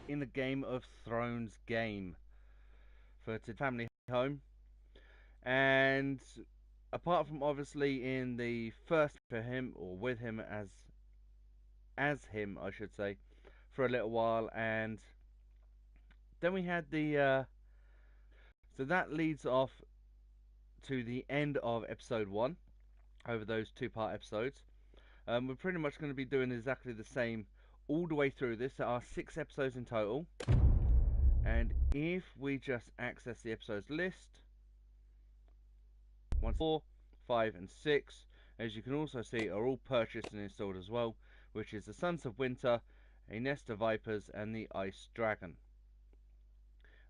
in the Game of Thrones game for the family home. And apart from obviously in the first for him or with him as him, I should say, for a little while, and then we had the so that leads off to the end of episode one over those two-part episodes. We're pretty much going to be doing exactly the same all the way through this. There are 6 episodes in total, and if we just access the episodes list, 1, 4, 5, and 6, as you can also see, are all purchased and installed as well, which is the Sons of Winter, A Nest of Vipers, and the Ice Dragon.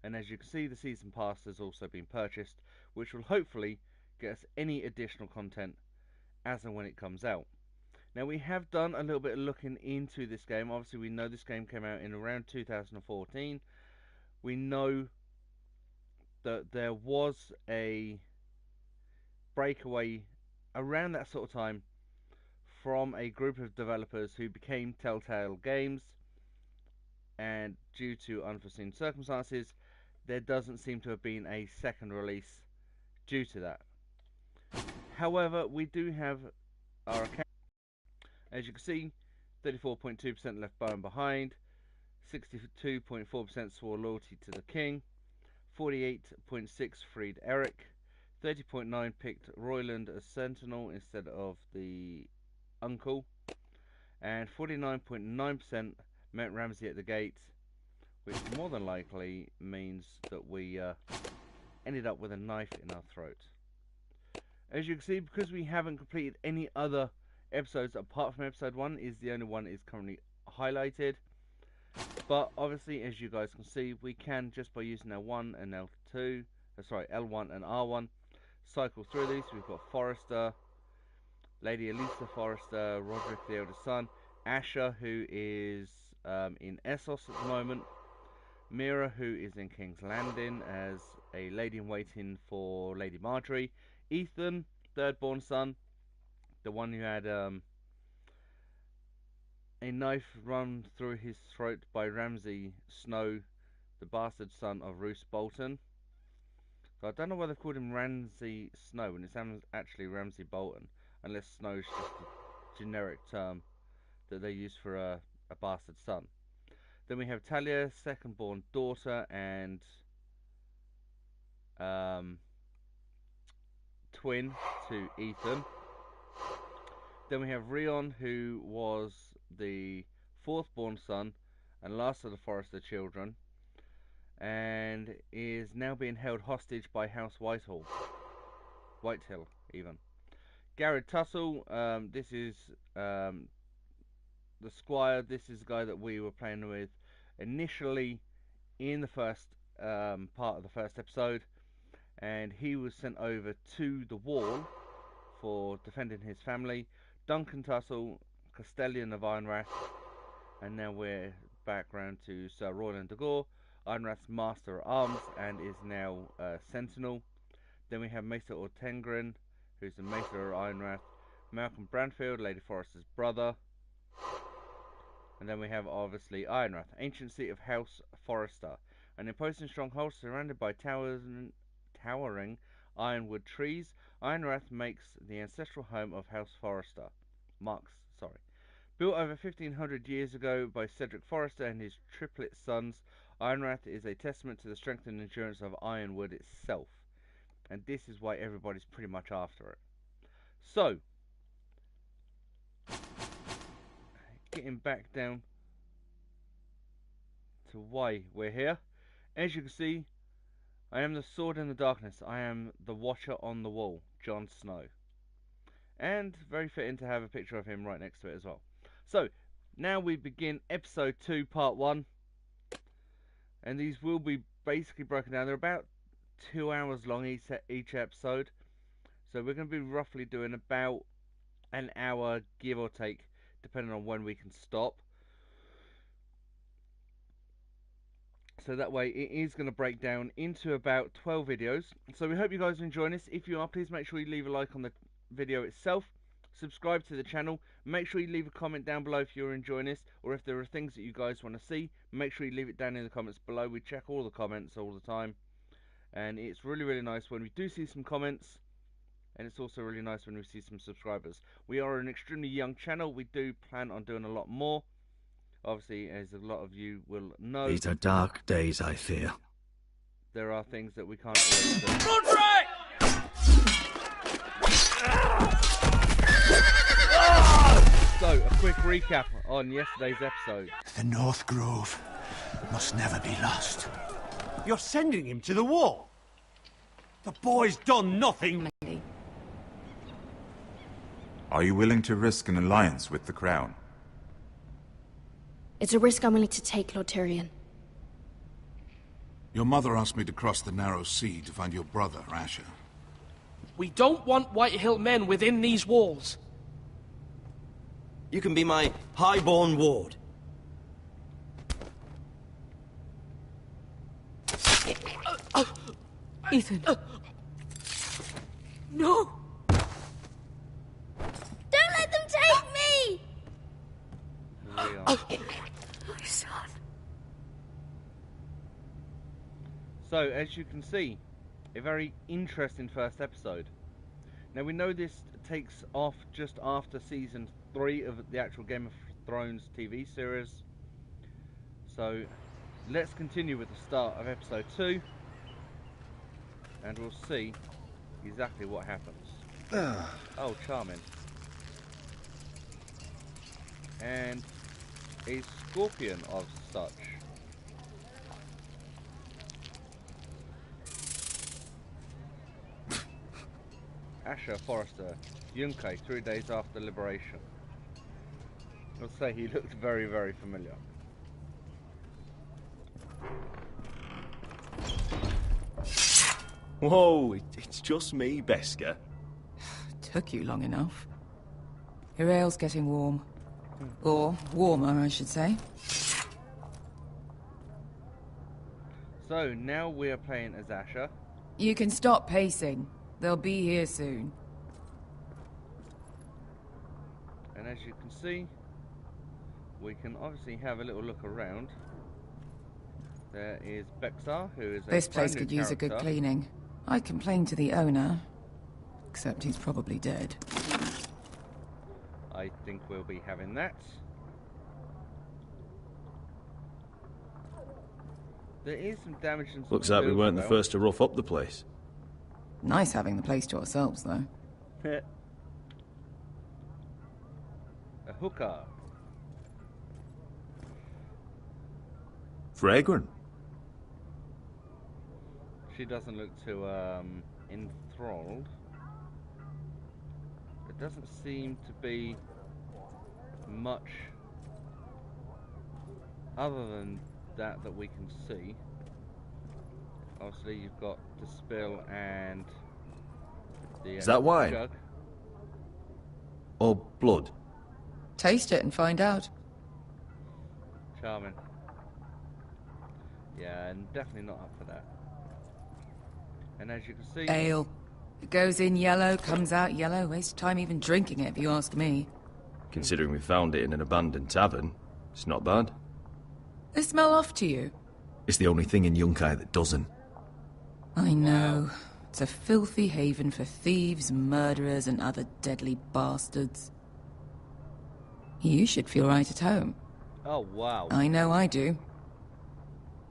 And as you can see, the season pass has also been purchased, which will hopefully get us any additional content as and when it comes out. Now, we have done a little bit of looking into this game. Obviously, we know this game came out in around 2014. We know that there was a breakaway around that sort of time from a group of developers who became Telltale Games, and due to unforeseen circumstances, there doesn't seem to have been a second release due to that. However, we do have our account. As you can see, 34.2% left Bowen behind, 62.4% swore loyalty to the king, 48.6% freed Eric, 30.9% picked Royland as sentinel instead of the uncle, and 49.9% met Ramsay at the gate, which more than likely means that we ended up with a knife in our throat. As you can see, because we haven't completed any other episodes apart from episode 1, is the only one is currently highlighted. But obviously, as you guys can see, we can, just by using L1 and L2, L1 and R1, cycle through these. We've got Forrester, Lady Elisa Forrester, Roderick the eldest son, Asher, who is in Essos at the moment, Mira, who is in King's Landing as a lady-in-waiting for Lady Marjorie, Ethan, third-born son, the one who had a knife run through his throat by Ramsay Snow, the bastard son of Roose Bolton. So I don't know why they've called him Ramsay Snow when it's actually Ramsay Bolton, unless Snow's just a generic term that they use for a bastard son. Then we have Talia, second-born daughter, and twin to Ethan. Then we have Rion, who was the fourth-born son and last of the Forrester children, and is now being held hostage by House Whitehill, even. Garrett Tussle, this is the Squire. This is the guy that we were playing with initially in the first part of the first episode, and he was sent over to the Wall for defending his family. Duncan Tussle, Castellan of Ironrath, and now we're back round to Sir Royland de Gore, Ironrath's Master at Arms, and is now Sentinel. Then we have Maester Ortengren, who's the Maester of Ironrath, Malcolm Branfield, Lady Forrester's brother, and then we have obviously Ironrath, ancient seat of House Forrester, an imposing stronghold surrounded by towering ironwood trees. Ironrath makes the ancestral home of House Forrester. Built over 1500 years ago by Cedric Forrester and his triplet sons, Ironrath is a testament to the strength and endurance of Ironwood itself. And this is why everybody's pretty much after it. So, getting back down to why we're here. As you can see, I am the sword in the darkness. I am the watcher on the wall, Jon Snow. And very fitting to have a picture of him right next to it as well. So, now we begin episode 2, part 1. And these will be basically broken down. They're about 2 hours long each episode. So we're going to be roughly doing about an hour, give or take, depending on when we can stop. So that way it is going to break down into about 12 videos. So we hope you guys are enjoying this. If you are, please make sure you leave a like on the video itself. Subscribe to the channel. Make sure you leave a comment down below if you're enjoying this, or if there are things that you guys want to see. Make sure you leave it down in the comments below. We check all the comments all the time, and it's really, really nice when we do see some comments, and it's also really nice when we see some subscribers. We are an extremely young channel. We do plan on doing a lot more. Obviously, as a lot of you will know, These are dark days, I fear. there are things that we can't always do. So, a quick recap on yesterday's episode. The North Grove must never be lost. You're sending him to the war? The boy's done nothing. Are you willing to risk an alliance with the Crown? It's a risk I'm willing to take, Lord Tyrion. Your mother asked me to cross the Narrow Sea to find your brother, Asher. We don't want Whitehill men within these walls. You can be my highborn ward. Ethan. No! Don't let them take me! My son. So, as you can see, a very interesting first episode. Now, we know this takes off just after Season 3 of the actual Game of Thrones TV series. So, let's continue with the start of Episode 2. And we'll see exactly what happens. Oh, charming. And a scorpion of such. Asher Forrester, Yunkai, 3 days after liberation. I'll say he looked very, very familiar. Whoa, it's just me, Beskar. Took you long enough. Your ale's getting warm. Or warmer, I should say. So, now we are playing as Asher. You can stop pacing. They'll be here soon. And as you can see, we can obviously have a little look around. There is Bexar, who is a This place brand new could use a good character. cleaning. I complained to the owner. Except he's probably dead. I think we'll be having that. There is some damage and some Looks like we build weren't the around. first to rough up the place. Nice having the place to ourselves, though. A hooker. Fragrant. She doesn't look too enthralled. There doesn't seem to be much other than that we can see. Obviously, you've got the spill and the Is that wine? jug. Or blood? Taste it and find out. Charming. Yeah, and definitely not up for that. And as you can see, Ale. It goes in yellow, comes out yellow. Waste time even drinking it, if you ask me. Considering we found it in an abandoned tavern, it's not bad. They smell off to you. It's the only thing in Yunkai that doesn't. I know. It's a filthy haven for thieves, murderers, and other deadly bastards. You should feel right at home. oh wow, I know I do.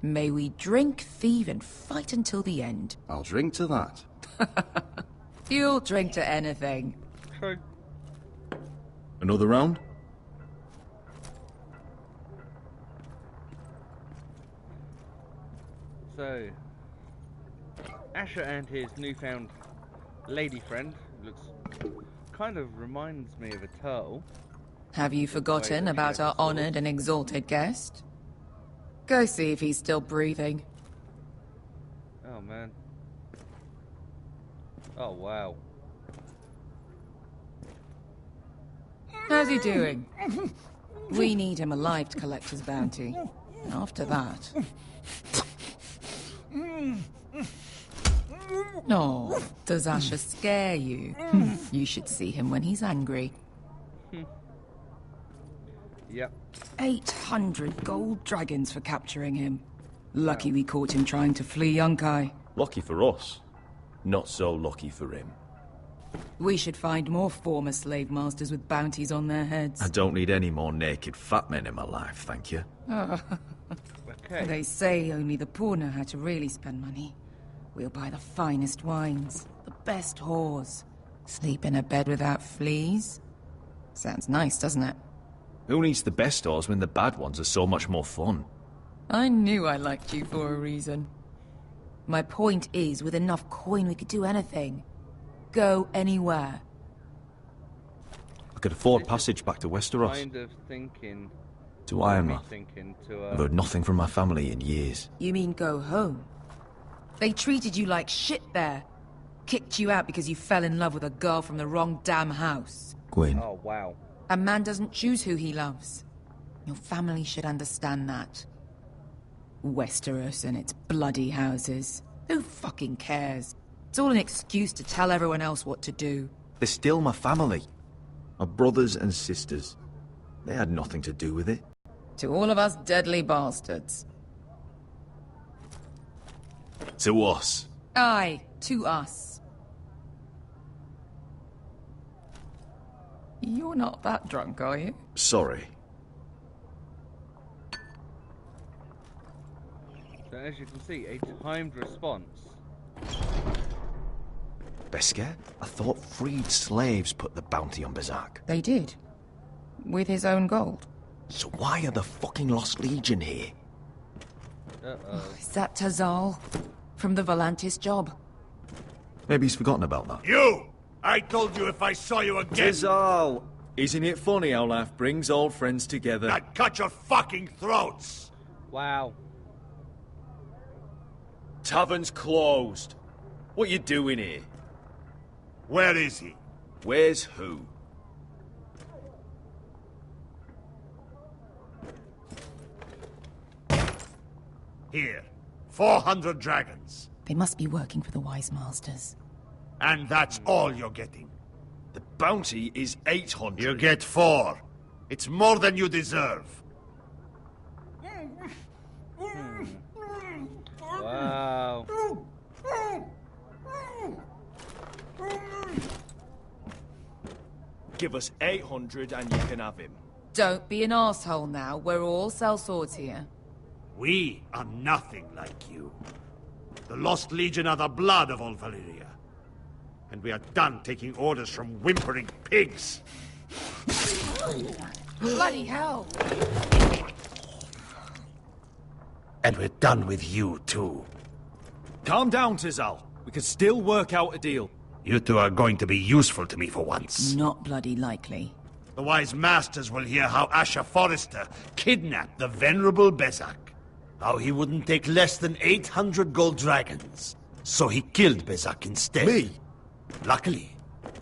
May we drink, thieve, and fight until the end. I'll drink to that. You'll drink to anything. true. Another round? So, Asher and his newfound lady friend looks kind of reminds me of a turtle. Have you forgotten Wait, about check our the honored and exalted guest? Go see if he's still breathing. Oh man. Oh wow. How's he doing? We need him alive to collect his bounty. After that... No, does Asher scare you? You should see him when he's angry. Yep. 800 gold dragons for capturing him. Lucky we caught him trying to flee Yunkai. Lucky for us. Not so lucky for him. We should find more former slave masters with bounties on their heads. I don't need any more naked fat men in my life, thank you. Okay. They say only the poor know how to really spend money. We'll buy the finest wines, the best whores, sleep in a bed without fleas. Sounds nice, doesn't it? Who needs the best stores when the bad ones are so much more fun? I knew I liked you for a reason. My point is, with enough coin we could do anything. Go anywhere. I could afford passage back to Westeros. Kind of thinking. To Me Ironmouth. thinking to. I've heard nothing from my family in years. You mean go home? They treated you like shit there. Kicked you out because you fell in love with a girl from the wrong damn house. Gwyn, Oh wow. A man doesn't choose who he loves. Your family should understand that. Westeros and its bloody houses. Who fucking cares? It's all an excuse to tell everyone else what to do. they're still my family. My brothers and sisters. They had nothing to do with it. To all of us deadly bastards. To us. Aye, to us. You're not that drunk, are you? Sorry. So as you can see, a timed response. Beskar? I thought freed slaves put the bounty on Berserk. They did. With his own gold. So why are the fucking Lost Legion here? Uh-oh. Is that Tazal? From the Volantis job? Maybe he's forgotten about that. You! I told you if I saw you again, Tizal! Isn't it funny how life brings old friends together? I'd cut your fucking throats! Wow. Tavern's closed. What you doing here? Where is he? Where's who? Here. 400 dragons. They must be working for the Wise Masters. And that's all you're getting. The bounty is 800. You get 4. It's more than you deserve. Wow. Give us 800 and you can have him. Don't be an asshole now. We're all sellswords here. We are nothing like you. The Lost Legion are the blood of all Valyria. And we are done taking orders from whimpering pigs. Bloody hell! And we're done with you, too. Calm down, Tizal. We can still work out a deal. You two are going to be useful to me for once. Not bloody likely. The Wise Masters will hear how Asher Forrester kidnapped the venerable Bezak. How he wouldn't take less than 800 gold dragons. So he killed Bezak instead. Me? Luckily,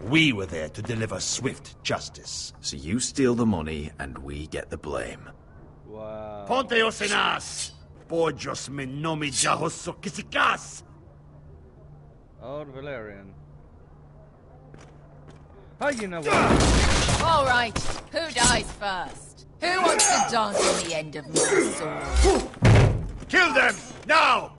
we were there to deliver swift justice. So you steal the money and we get the blame. Wow. Ponteos en as! Pojos me nomi jahos sokisikas! Old Valerian. Oh, you know what? All right, who dies first? Who wants to dance on the end of my sword? Kill them! Now!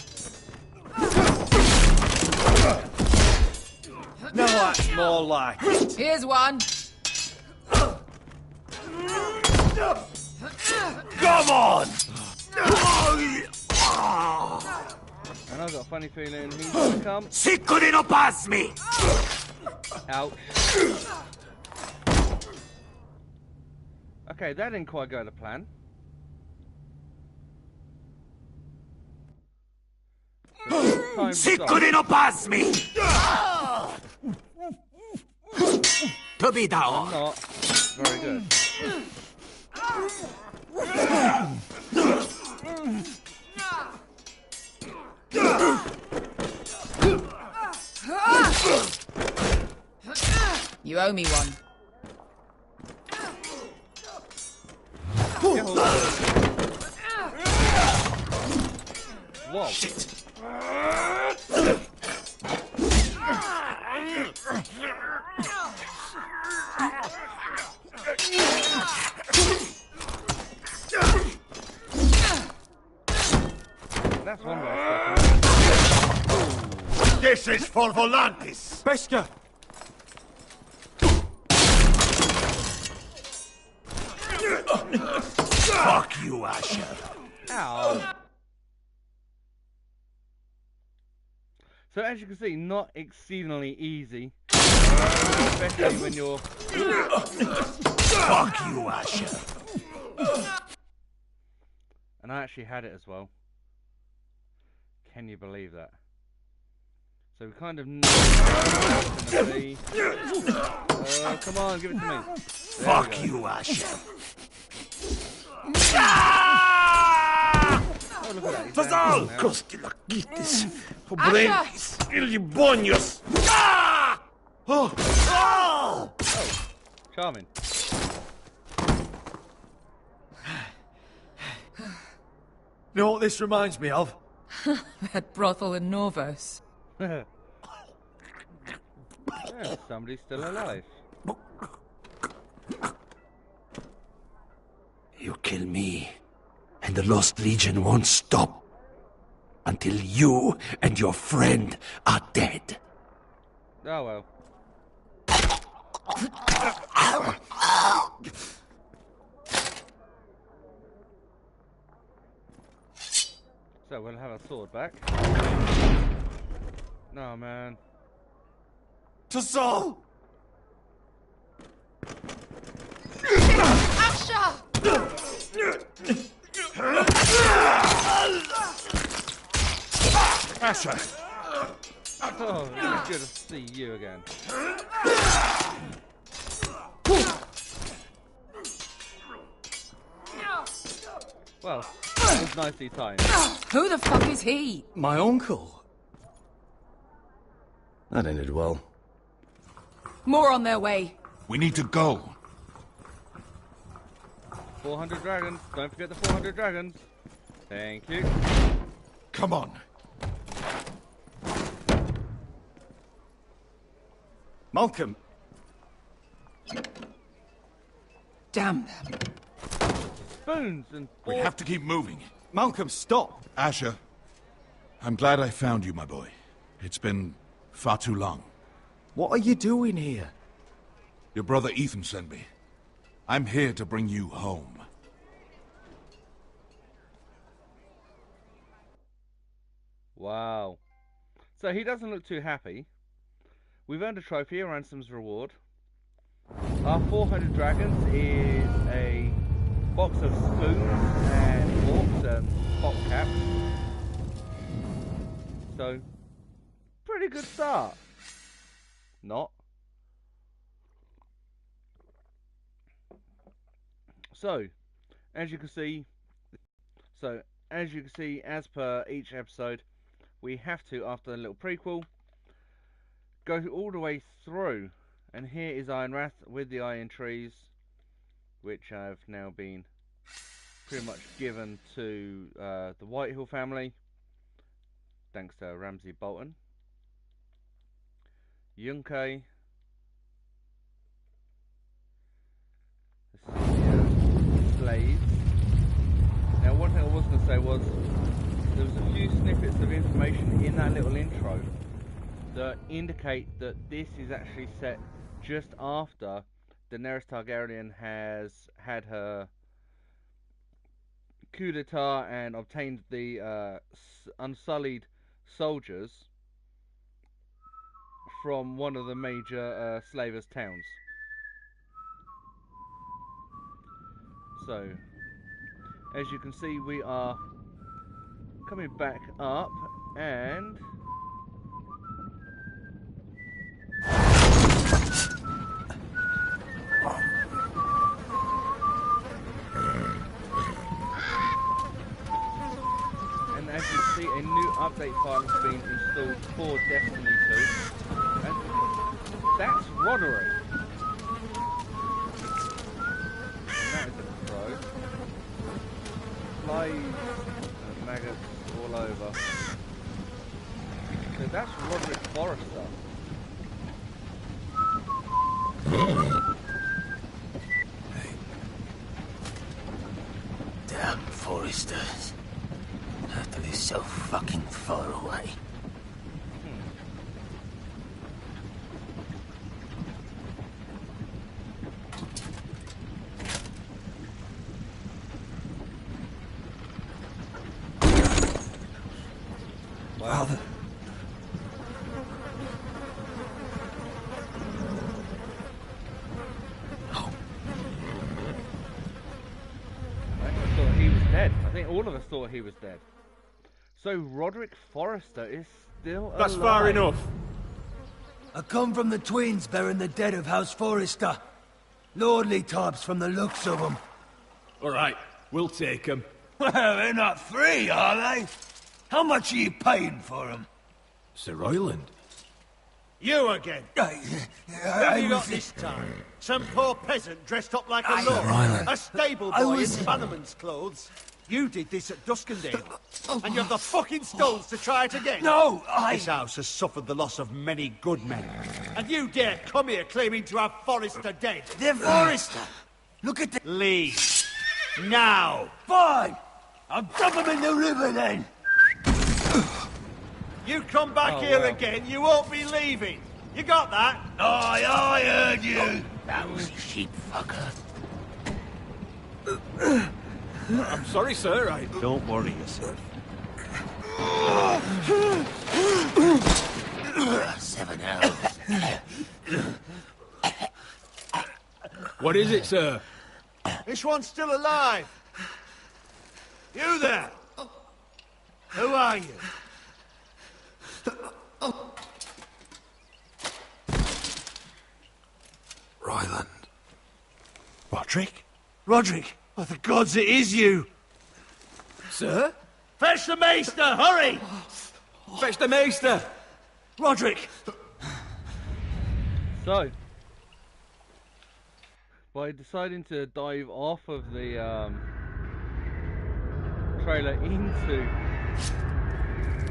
No, that's more like it. Here's one. Come on! And I've got a funny feeling he's gonna come. Siccudi no pass me! Ouch. Okay, that didn't quite go to plan. Time to stop. Siccudi no pass me! To be down. Not very good. You owe me one. Whoa. Shit! That's one way of stopping. This is for Volantis! Beskar! Fuck you, Asher. Ow. So as you can see, not exceedingly easy. Especially when you're... Fuck you, Asher. And I actually had it as well. Can you believe that? So we kind of know come on, give it to me. Fuck you, Asher. Oh, look at that. Fazal! Kostilakitis. Pobrenis. Ilibonios. Oh! Oh! Charming. You know what this reminds me of? That brothel in Norvos. Yeah, somebody's still alive. You kill me, and the Lost Legion won't stop until you and your friend are dead. Oh well. So we'll have our sword back. No, man. To Saul! Asher! Asher! Oh, it's good to see you again. Well, it was nicely timed. Who the fuck is he? My uncle. That ended well. More on their way. We need to go. 400 dragons. Don't forget the 400 dragons. Thank you. Come on. Malcolm! Damn them. Spoons and We have to keep moving. Malcolm, stop! Asher, I'm glad I found you, my boy. It's been far too long. What are you doing here? Your brother Ethan sent me. I'm here to bring you home. Wow. So he doesn't look too happy. We've earned a trophy, a ransom's reward. Our 400 dragons is a box of spoons and forks and pot caps. So, pretty good start. Not. So, as you can see, as per each episode, we have to, after a little prequel, go all the way through. And here is Ironrath with the Iron Trees, which have now been pretty much given to the Whitehill family, thanks to Ramsay Bolton. Yunkai. Slaves. Now, one thing I was going to say was there was a few snippets of information in that little intro that indicate that this is actually set just after Daenerys Targaryen has had her coup d'etat and obtained the Unsullied soldiers from one of the major slavers' towns. So, as you can see, we are coming back up, and as you see, a new update file has been installed for Destiny 2, and that's Roderick. And that is a crow. Flies and maggots all over. So that's Roderick Forrester. Damn Foresters. capital is so fucking far away. Wow. I thought he was dead. I think all of us thought he was dead. So Roderick Forrester is still alive. That's far enough. I come from the twins bearing the dead of House Forrester. Lordly types from the looks of them. All right, we'll take them. Well, they're not free, are they? How much are you paying for them? Sir Royland. You again. What have you got this time? Some poor peasant dressed up like a lord. A stable boy in bannerman's clothes. You did this at Duskendale. And you have the fucking stones to try it again. No, This house has suffered the loss of many good men. And you dare come here claiming to have Forrester dead. They're Forrester. Look at the... Leave. Now. Fine. I'll dump them in the river then. You come back here again, you won't be leaving. You got that? Aye, I heard you. Lousy sheep fucker. I'm sorry, sir. Don't worry yourself. 7 hours. What is it, sir? This one's still alive. You there? Who are you? Royland. Roderick? Roderick! Oh, the gods, it is you! Sir? Fetch the maester, hurry! Fetch the maester! Roderick! So, by deciding to dive off of the trailer into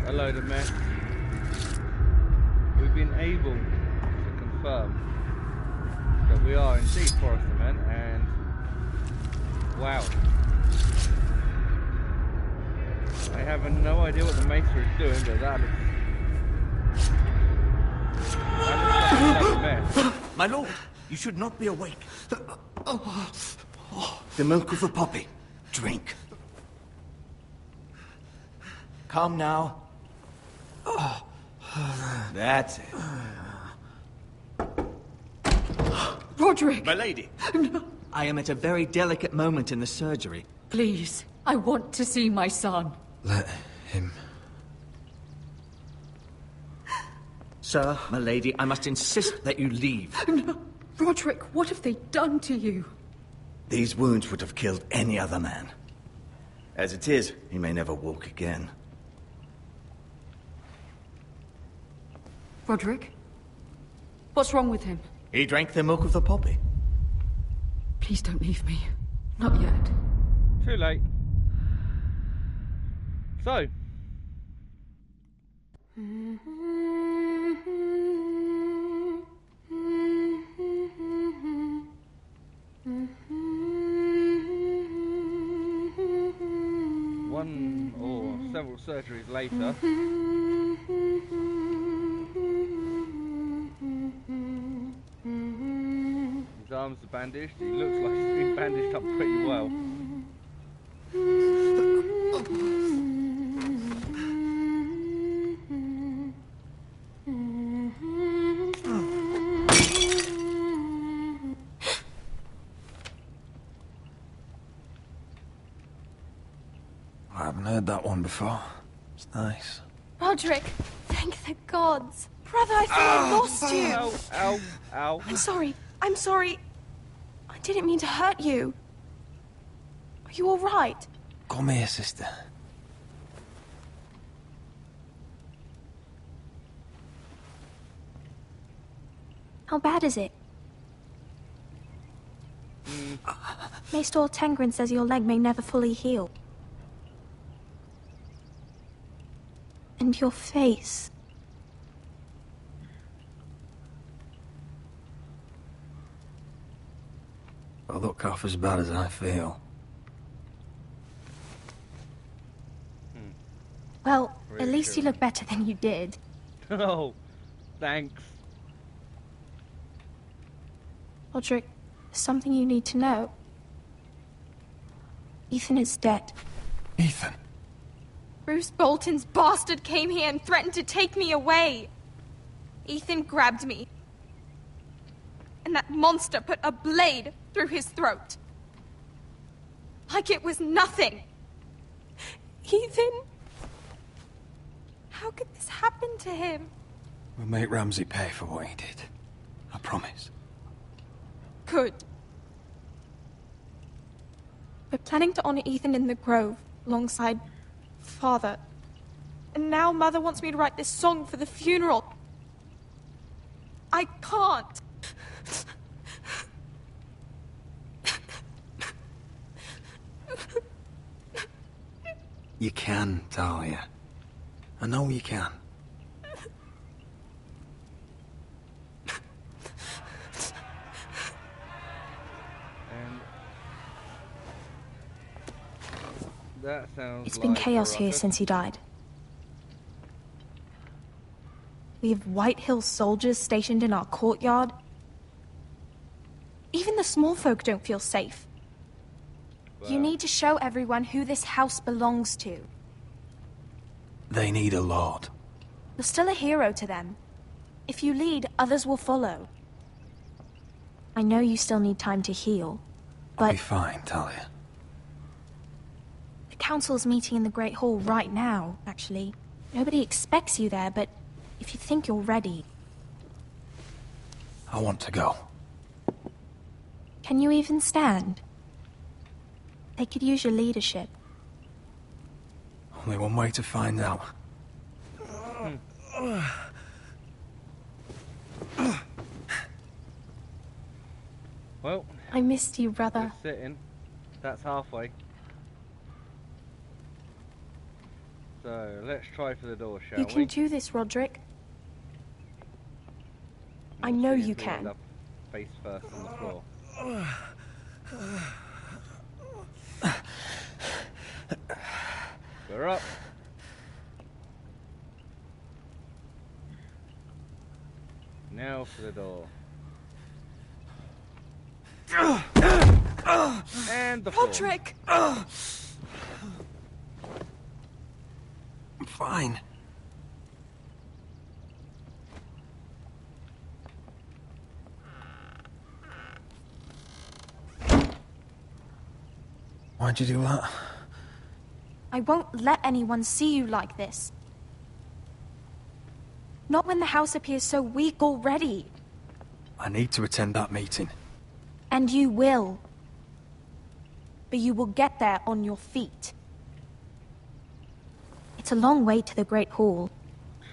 a load of mess, we've been able to confirm that we are indeed Forrester men, and wow, I have no idea what the Maester is doing, but that looks like a mess. My lord, you should not be awake. The milk of the poppy. Drink. Calm now. That's it. Roderick! My lady. No. I am at a very delicate moment in the surgery. Please, I want to see my son. Let him... Sir, my lady, I must insist that you leave. No. Roderick, what have they done to you? These wounds would have killed any other man. As it is, he may never walk again. Roderick? What's wrong with him? He drank the milk of the poppy. Please don't leave me. Not yet. Too late. So. One or several surgeries later. His arms are bandaged. He looks like he's been bandaged up pretty well. I haven't heard that one before. It's nice. Roderick, thank the gods. Brother, I thought I lost you. Ow, ow, ow. I'm sorry. I'm sorry. I didn't mean to hurt you. Are you all right? Come here, sister. How bad is it? Maester Tengrin says your leg may never fully heal. And your face. I look half as bad as I feel. Well, at least you look better than you did. Oh, thanks. Roderick, there's something you need to know. Ethan is dead. Ethan? Bruce Bolton's bastard came here and threatened to take me away. Ethan grabbed me. And that monster put a blade through his throat. Like it was nothing. Ethan? How could this happen to him? We'll make Ramsey pay for what he did. I promise. Good. We're planning to honor Ethan in the Grove, alongside Father. And now Mother wants me to write this song for the funeral. I can't. You can, Talia. I know you can. That sounds It's been chaos here since he died. We have White Hill soldiers stationed in our courtyard. Even the small folk don't feel safe. Wow. You need to show everyone who this house belongs to. They need a lord. You're still a hero to them. If you lead, others will follow. I know you still need time to heal, but... I'll be fine, Talia. The council's meeting in the Great Hall right now, actually. Nobody expects you there, but if you think you're ready... I want to go. Can you even stand? They could use your leadership. Only one way to find out. Well, I missed you, brother. just sitting. That's halfway. So let's try for the door, shall we? You can do this, Roderick. I know you can. Up face first on the floor. We're up. Now for the door. And the floor. Roderick! I'm fine. Why'd you do that? I won't let anyone see you like this. Not when the house appears so weak already. I need to attend that meeting. And you will. But you will get there on your feet. It's a long way to the Great Hall.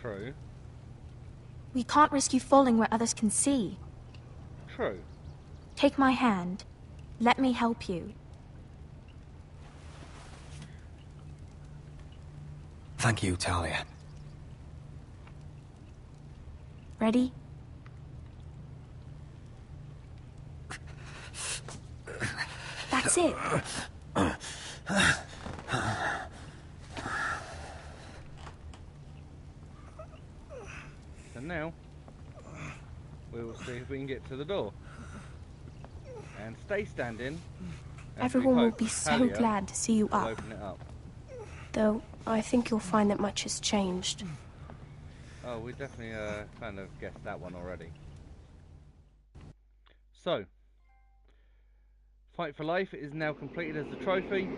True. We can't risk you falling where others can see. True. Take my hand. Let me help you. Thank you, Talia. Ready? That's it. And now, we will see if we can get to the door. And stay standing. Everyone will be so glad to see you up. Open it up. Though, I think you'll find that much has changed. Oh, we definitely kind of guessed that one already. So, Fight for Life is now completed as a trophy,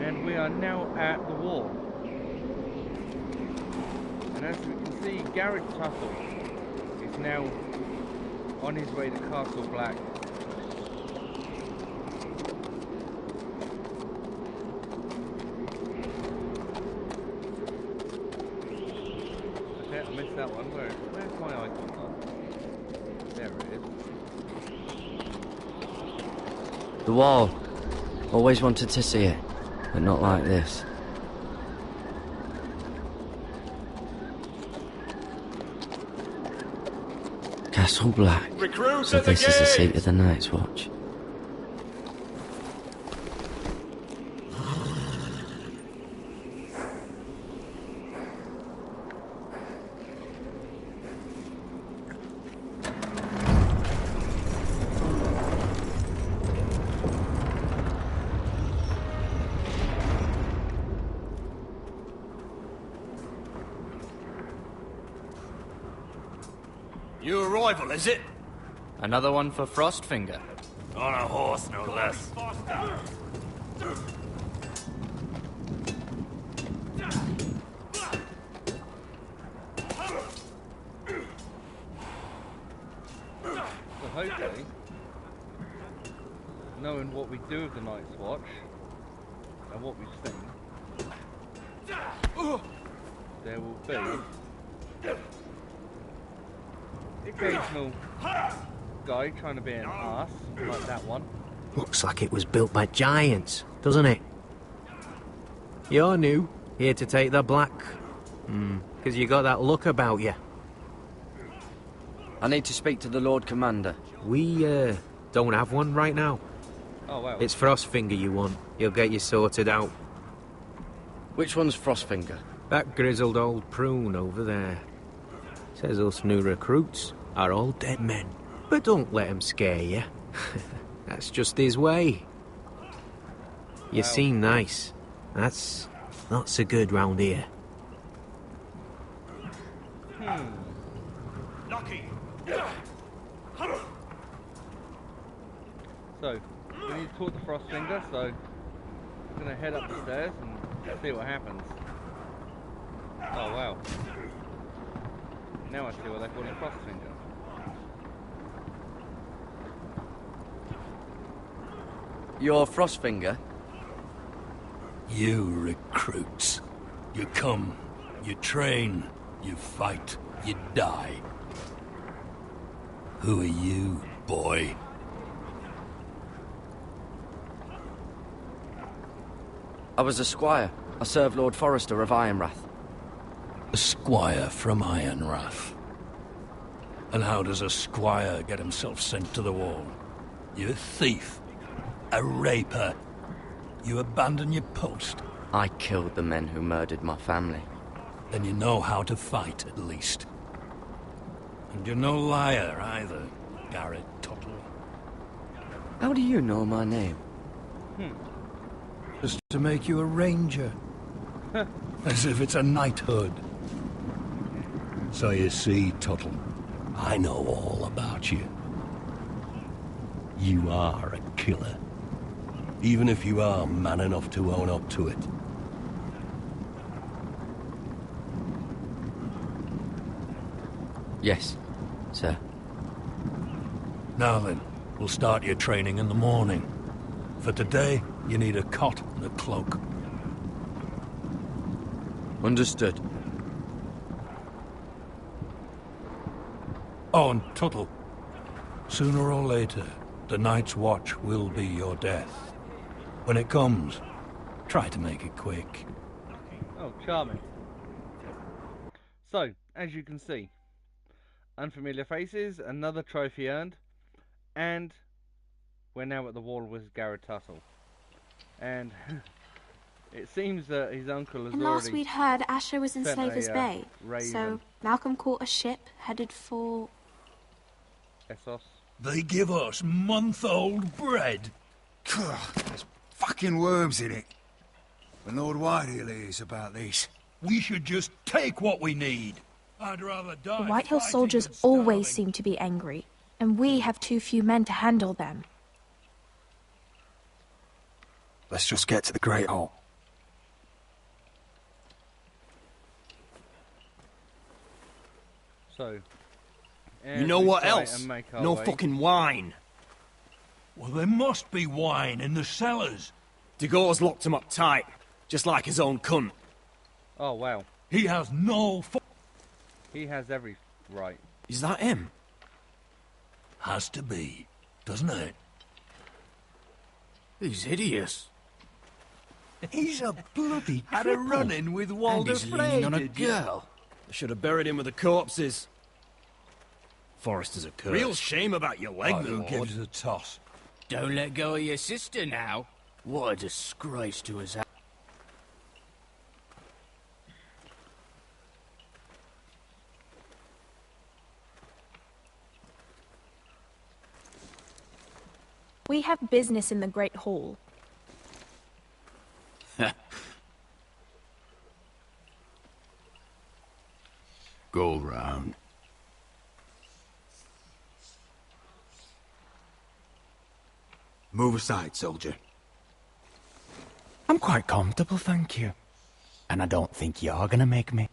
and we are now at the wall. And as we can see, Garrett Tuttle is now on his way to Castle Black. Okay, I missed that one. Where's my icon gone? There it is. The wall. Always wanted to see it, but not like this. Castle Black. Recruit So at the this is the seat gate. of the Night's Watch. New arrival, is it? Another one for Frostfinger. On a horse, no less. So hopefully, knowing what we do with the Night's Watch and what we've seen, there will be the occasional guy trying to be an arse, like that one. Looks like it was built by giants, doesn't it? You're new, here to take the black. Because you got that look about you. I need to speak to the Lord Commander. We, don't have one right now. Oh, wow. It's Frostfinger you want. He'll get you sorted out. Which one's Frostfinger? That grizzled old prune over there. Says us new recruits are all dead men. But don't let him scare you. That's just his way. You seem nice. That's not so good round here. Lucky. So, we need to talk to Frostfinger, so we're going to head up the stairs and see what happens. Oh, wow. Now I see why they call him Frostfinger. You're Frostfinger? You recruits. You come, you train, you fight, you die. Who are you, boy? I was a squire. I served Lord Forrester of Ironrath. A squire from Ironrath. And how does a squire get himself sent to the wall? You a thief. A raper. You abandon your post. I killed the men who murdered my family. Then you know how to fight, at least. And you're no liar, either, Garrett Tuttle. How do you know my name? Just to make you a ranger. As if it's a knighthood. So you see, Tuttle, I know all about you. You are a killer. Even if you are man enough to own up to it. Yes, sir. Now then, we'll start your training in the morning. For today, you need a cot and a cloak. Understood. Oh, and Tuttle. Sooner or later, the Night's Watch will be your death. When it comes, try to make it quick. Oh, charming. So, as you can see, unfamiliar faces, another trophy earned, and we're now at the wall with Garrett Tuttle. And it seems that his uncle has and already... last we'd heard, Asher was in sent Slavers a, Bay, raven. so Malcolm caught a ship headed for... Essos. They give us month-old bread. There's fucking worms in it. And Lord Whitehill hears about this. We should just take what we need. I'd rather die. The Whitehill soldiers always seem to be angry, and we have too few men to handle them. Let's just get to the Great Hall. So, you know what else? No fucking wine. Well, there must be wine in the cellars. Degor's locked him up tight, just like his own cunt. Oh, wow. He has no He has every right. Is that him? Has to be, doesn't it? He's hideous. He's a bloody had a run-in with Walder And he's Frey, leaning on a did you? girl. I should have buried him with the corpses. Forrester's a curse. Real shame about your leg, Oh, my who lord. gives a toss? Don't let go of your sister now. What a disgrace to his house. We have business in the Great Hall. Go round. Move aside, soldier. I'm quite comfortable, thank you. And I don't think you're gonna make me.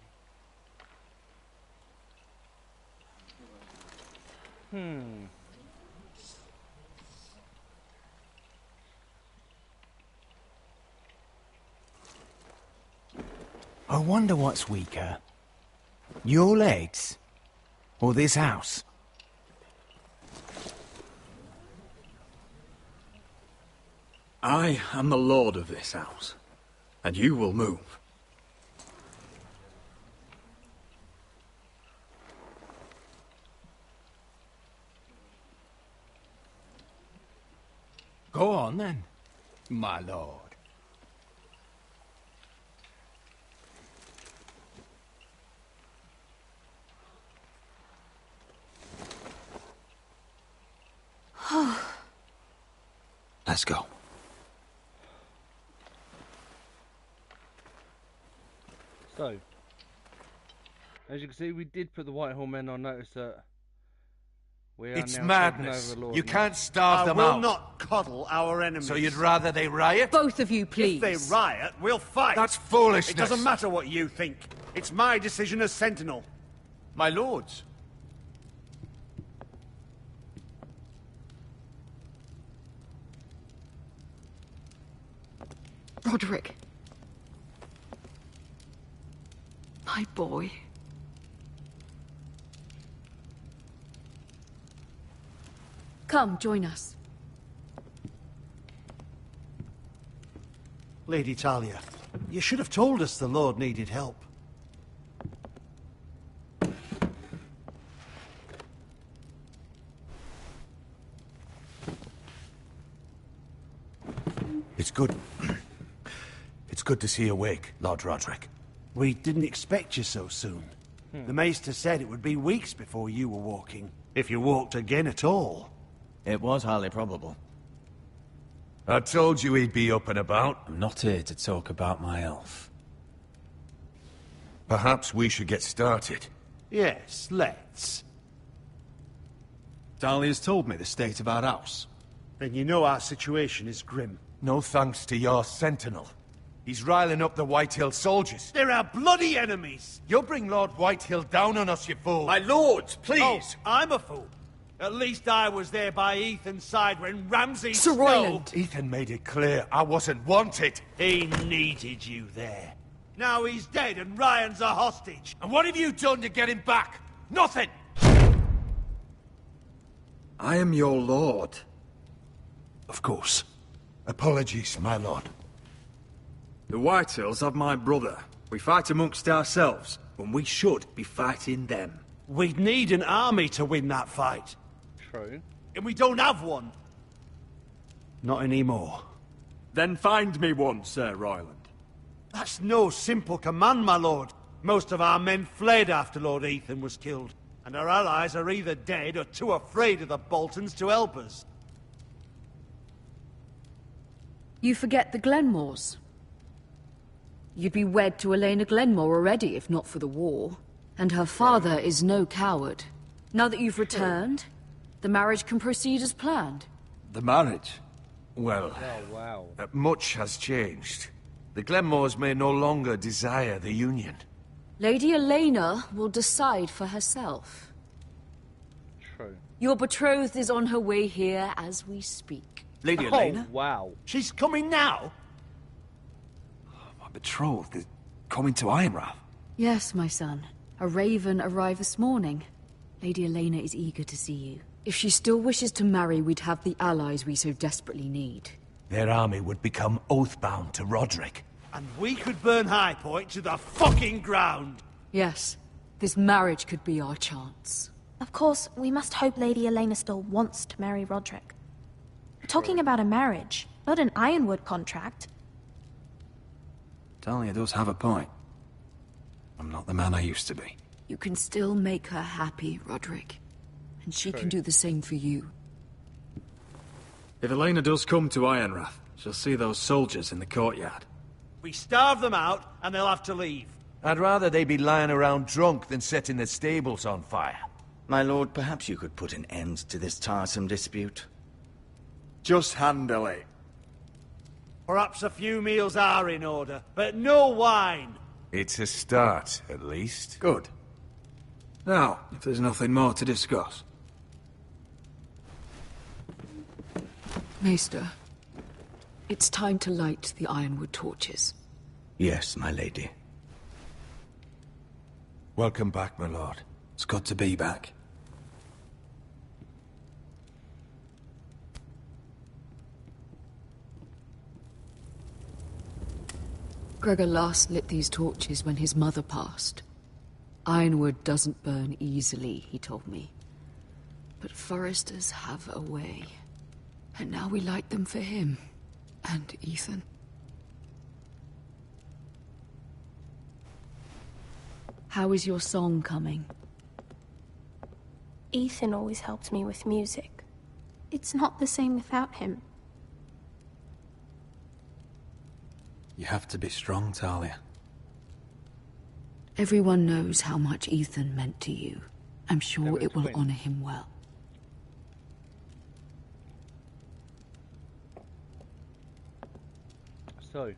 I wonder what's weaker. Your legs? Or this house? I am the lord of this house, and you will move. Go on then, my lord. Let's go. So, as you can see, we did put the Whitehall men on notice that we are It's now madness. taking over the Lord. You can't starve them I out. will not coddle our enemies. So you'd rather they riot? Both of you, please. If they riot, we'll fight. That's foolishness. It doesn't matter what you think. It's my decision as Sentinel. My lords. Roderick. My boy. Come, join us. Lady Talia, you should have told us the Lord needed help. It's good. It's good to see you awake, Lord Roderick. We didn't expect you so soon. The Maester said it would be weeks before you were walking, if you walked again at all. It was highly probable. I told you he'd be up and about. I'm not here to talk about my elf. Perhaps we should get started. Yes, let's. Dahlia's told me the state of our house. Then you know our situation is grim. No thanks to your sentinel. He's riling up the Whitehill soldiers. They're our bloody enemies! You'll bring Lord Whitehill down on us, you fool! My lords, please! Oh, I'm a fool. At least I was there by Ethan's side when Ramsay Sir Royland! Ethan made it clear I wasn't wanted. He needed you there. Now he's dead and Ryan's a hostage. And what have you done to get him back? Nothing! I am your lord. Of course. Apologies, my lord. The Whitehills have my brother. We fight amongst ourselves, when we should be fighting them. We'd need an army to win that fight. True. And we don't have one. Not anymore. Then find me one, Sir Royland. That's no simple command, my lord. Most of our men fled after Lord Ethan was killed, and our allies are either dead or too afraid of the Boltons to help us. You forget the Glenmores. You'd be wed to Elena Glenmore already, if not for the war. And her father is no coward. Now that you've returned, the marriage can proceed as planned. The marriage? Well, Oh, wow. much has changed. The Glenmores may no longer desire the union. Lady Elena will decide for herself. True. Your betrothed is on her way here as we speak. Lady Oh, Elena? wow. She's coming now? My betrothed is coming to Ironrath. Yes, my son. A raven arrived this morning. Lady Elena is eager to see you. If she still wishes to marry, we'd have the allies we so desperately need. Their army would become oathbound to Roderick. And we could burn High Point to the fucking ground! Yes, this marriage could be our chance. Of course, we must hope Lady Elena still wants to marry Roderick. We're talking about a marriage, not an Ironwood contract. Dahlia does have a point. I'm not the man I used to be. You can still make her happy, Roderick. And she can do the same for you. If Elena does come to Ironrath, she'll see those soldiers in the courtyard. We starve them out, and they'll have to leave. I'd rather they be lying around drunk than setting the stables on fire. My lord, perhaps you could put an end to this tiresome dispute. Just handle it. Perhaps a few meals are in order, but no wine. It's a start, at least. Good. Now, if there's nothing more to discuss. Maester, it's time to light the ironwood torches. Yes, my lady. Welcome back, my lord. It's good to be back. Gregor last lit these torches when his mother passed. Ironwood doesn't burn easily, he told me. But foresters have a way. And now we light them for him. And Ethan. How is your song coming? Ethan always helps me with music. It's not the same without him. You have to be strong, Talia. Everyone knows how much Ethan meant to you. I'm sure it will honor him well. So,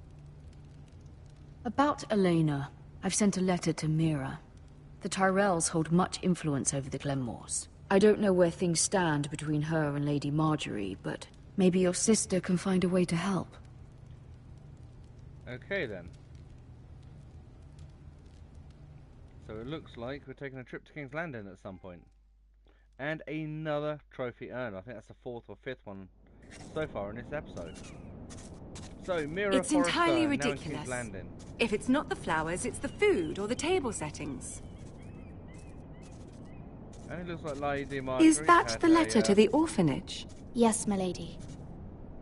about Elena, I've sent a letter to Mira. The Tyrells hold much influence over the Glenmores. I don't know where things stand between her and Lady Marjorie, but maybe your sister can find a way to help. okay then. So it looks like we're taking a trip to King's Landing at some point. And another trophy earned. I think that's the 4th or 5th one so far in this episode. So, Mira It's entirely now in King's ridiculous. Landing. If it's not the flowers, it's the food or the table settings. And it looks like Lady Marjorie Is that had the letter a, to the orphanage? Yes, my lady.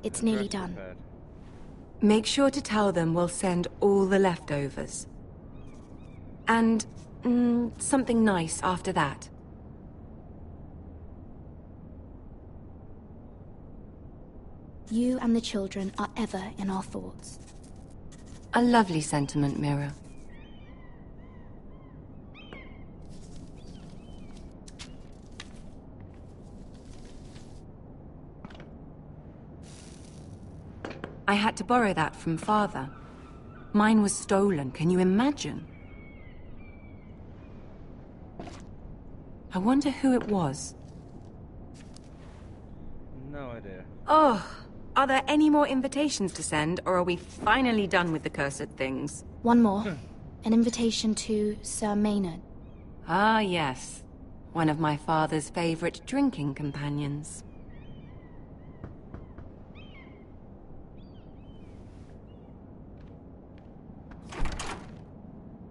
It's nearly dress done. prepared. Make sure to tell them we'll send all the leftovers. And something nice after that. You and the children are ever in our thoughts. A lovely sentiment, Mira. I had to borrow that from Father. Mine was stolen, can you imagine? I wonder who it was. No idea. Oh, are there any more invitations to send, or are we finally done with the cursed things? One more. An invitation to Sir Maynard. Ah, yes. One of my father's favorite drinking companions.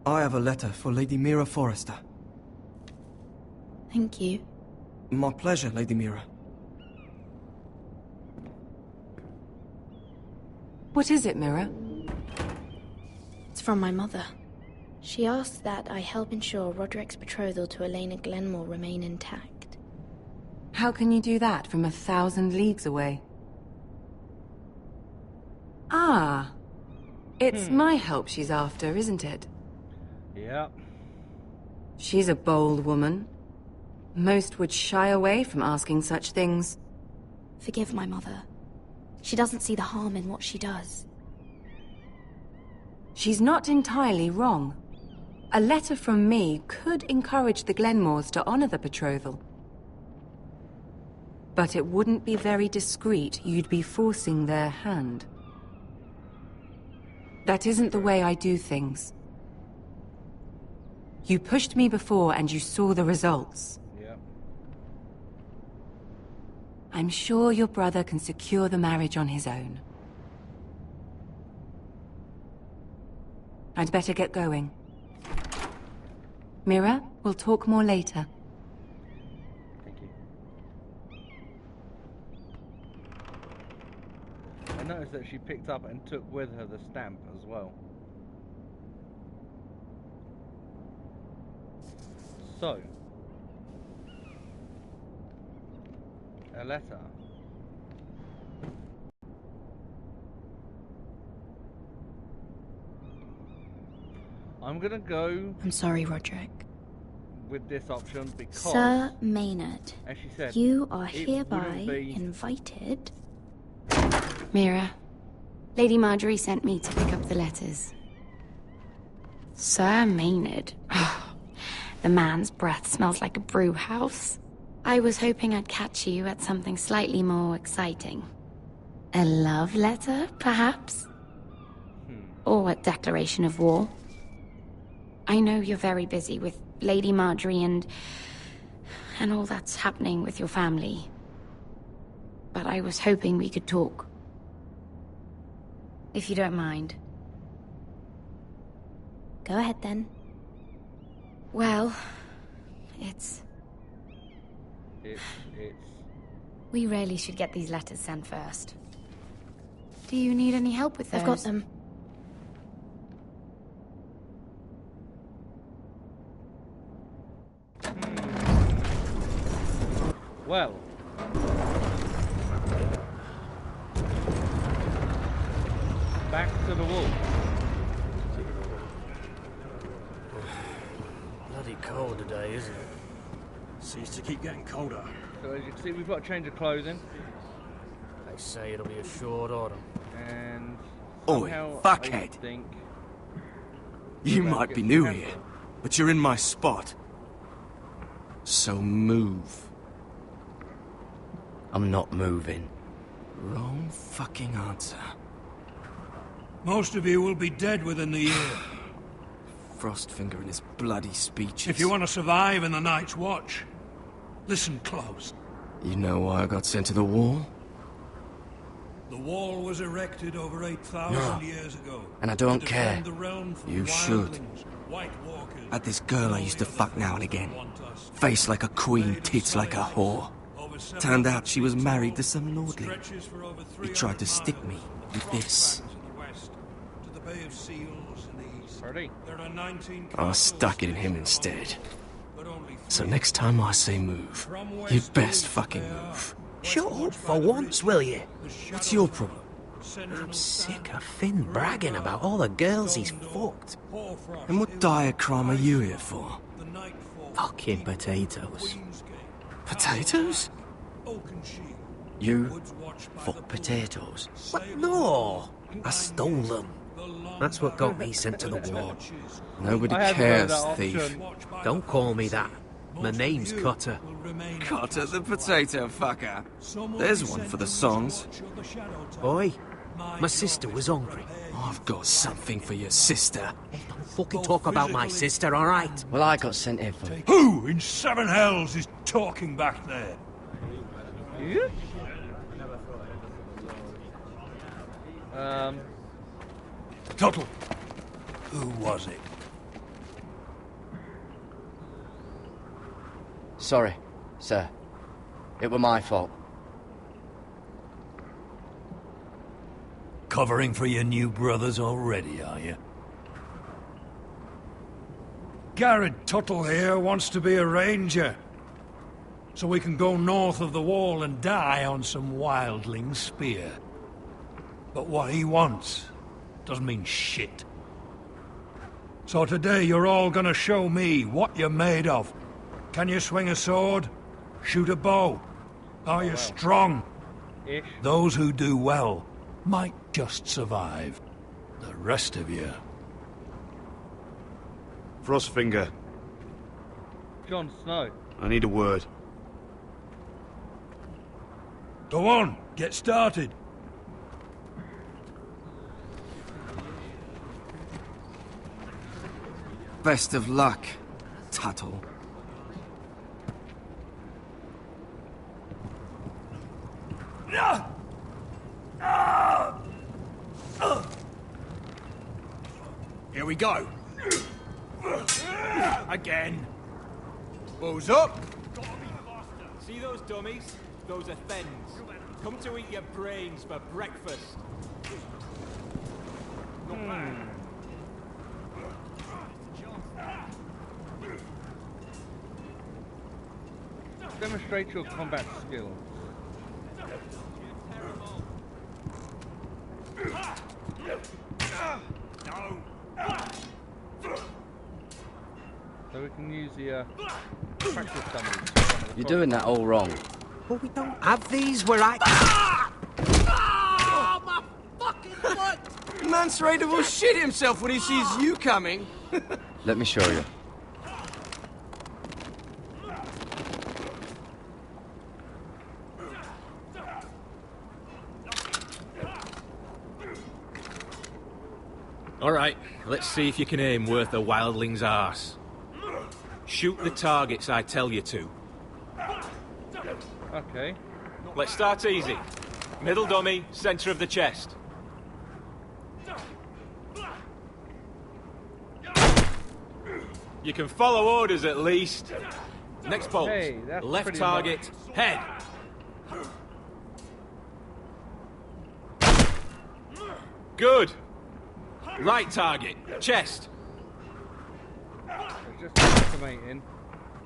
I have a letter for Lady Mira Forrester. Thank you. My pleasure, Lady Mira. What is it, Mira? It's from my mother. She asks that I help ensure Roderick's betrothal to Elena Glenmore remain intact. How can you do that from 1,000 leagues away? Ah. It's my help she's after, isn't it? Yep. She's a bold woman. Most would shy away from asking such things. Forgive my mother. She doesn't see the harm in what she does. She's not entirely wrong. A letter from me could encourage the Glenmores to honor the betrothal. But it wouldn't be very discreet. You'd be forcing their hand. That isn't the way I do things. You pushed me before and you saw the results. Yeah. I'm sure your brother can secure the marriage on his own. I'd better get going. Mira, we'll talk more later. Thank you. I noticed that she picked up and took with her the stamp as well. So, a letter. I'm gonna go. I'm sorry, Roderick. With this option because Sir Maynard, as she said, you are it hereby wouldn't be invited Mira. Lady Marjorie sent me to pick up the letters. Sir Maynard. The man's breath smells like a brew house. I was hoping I'd catch you at something slightly more exciting. A love letter, perhaps? Or a declaration of war? I know you're very busy with Lady Marjorie and all that's happening with your family. But I was hoping we could talk. If you don't mind. Go ahead, then. Well, it's... We really should get these letters sent first. Do you need any help with those? I've got them. Well. Back to the wall. Bloody cold today, isn't it? Seems to keep getting colder. So as you can see, we've got a change of clothing. They say it'll be a short autumn. And Oi, fuckhead! You might be new here, but you're in my spot. So move. I'm not moving. Wrong fucking answer. Most of you will be dead within the year. Frostfinger and his bloody speeches. If you want to survive in the Night's Watch, listen close. You know why I got sent to the wall? The wall was erected over 8,000 years ago. And I don't care. The realm from You should. White Walkers. Had this girl I used to fuck now and again. Face like a queen, tits like a whore. Turned out she was married to some lordling. He tried to stick me with this. I stuck it in him instead. So next time I say move, you'd best fucking move. Shut up for once, will you? What's your problem? I'm sick of Finn bragging about all the girls he's fucked. And what diacrime are you here for? Fucking potatoes. Potatoes? You fuck potatoes? What? No! I stole them. That's what got me sent to the war. Nobody cares, thief. Don't call me that. My name's Cutter. Cutter the potato fucker. There's one for the songs. Boy, my sister was hungry. I've got something for your sister. Don't fucking talk about my sister, alright? Well, I got sent here for... Who in seven hells is talking back there? Tuttle. Who was it? Sorry, sir. It were my fault. Covering for your new brothers already, are you? Garrett Tuttle here wants to be a ranger. So we can go north of the wall and die on some wildling spear. But what he wants doesn't mean shit. So today you're all gonna show me what you're made of. Can you swing a sword? Shoot a bow? Are you strong? Those who do well might just survive. The rest of you... Frostfinger. Jon Snow. I need a word. Go on, get started. Best of luck, Tuttle. Here we go. Again. Bows up. See those dummies? Those are Thens. Come to eat your brains for breakfast. Demonstrate your combat skills. So we can use the practice dummies. You're doing that all wrong. But we don't have these where I... Mance Raider will shit himself when he sees you coming. Let me show you. All right, let's see if you can aim worth a wildling's arse. Shoot the targets I tell you to. Okay. Let's start easy. Middle dummy, center of the chest. You can follow orders at least. Next bolt. Hey, that's left pretty target, head. Good. Right target, chest. Just estimating.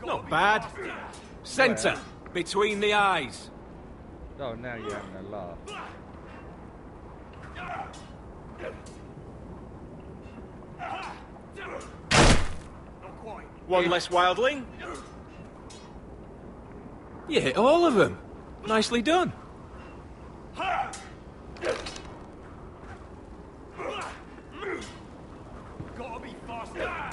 Not bad. Center, between the eyes. Oh, now you're having a laugh. One less wildling. You hit all of them. Nicely done. Gotta be faster.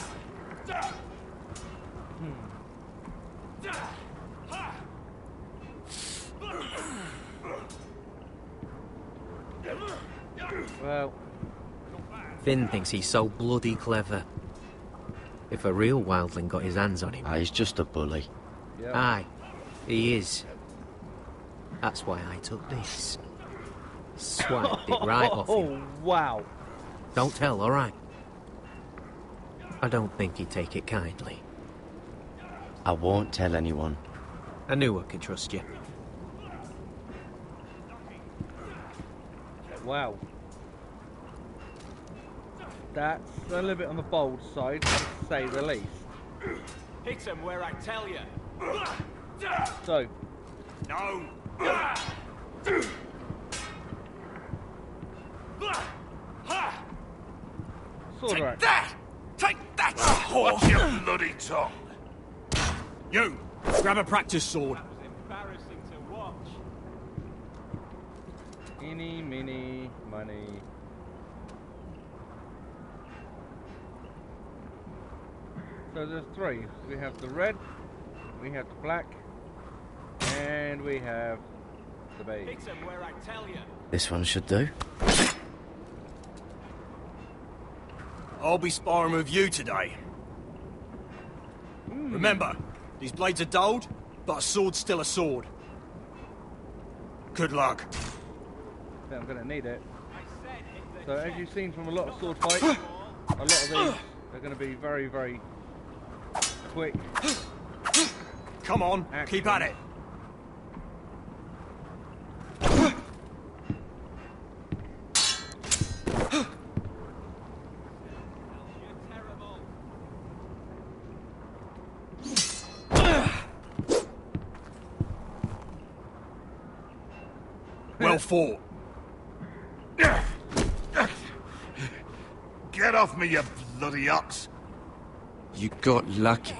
Well, Finn thinks he's so bloody clever. If a real wildling got his hands on him... Ah, he's just a bully. Yep. Aye, he is. That's why I took this. Swiped it right off him. Oh, wow. Don't tell, alright? I don't think he'd take it kindly. I won't tell anyone. I knew I could trust you. Wow. That's a little bit on the bold side, to say the least. Hit him where I tell you. So. No. Sword Take rack. that! Take that! Watch your bloody tongue! You, grab a practice sword. Embarrassing to watch. Eeny, meeny, money. So there's three. We have the red, we have the black, and we have the beige. Hit him where I tell you. This one should do. I'll be sparring with you today. Remember, these blades are dulled, but a sword's still a sword. Good luck. I think I'm going to need it. So as you've seen from a lot of sword fights, a lot of these are going to be very, very quick. Come on, keep at it. Well fought. Get off me, you bloody ox! You got lucky.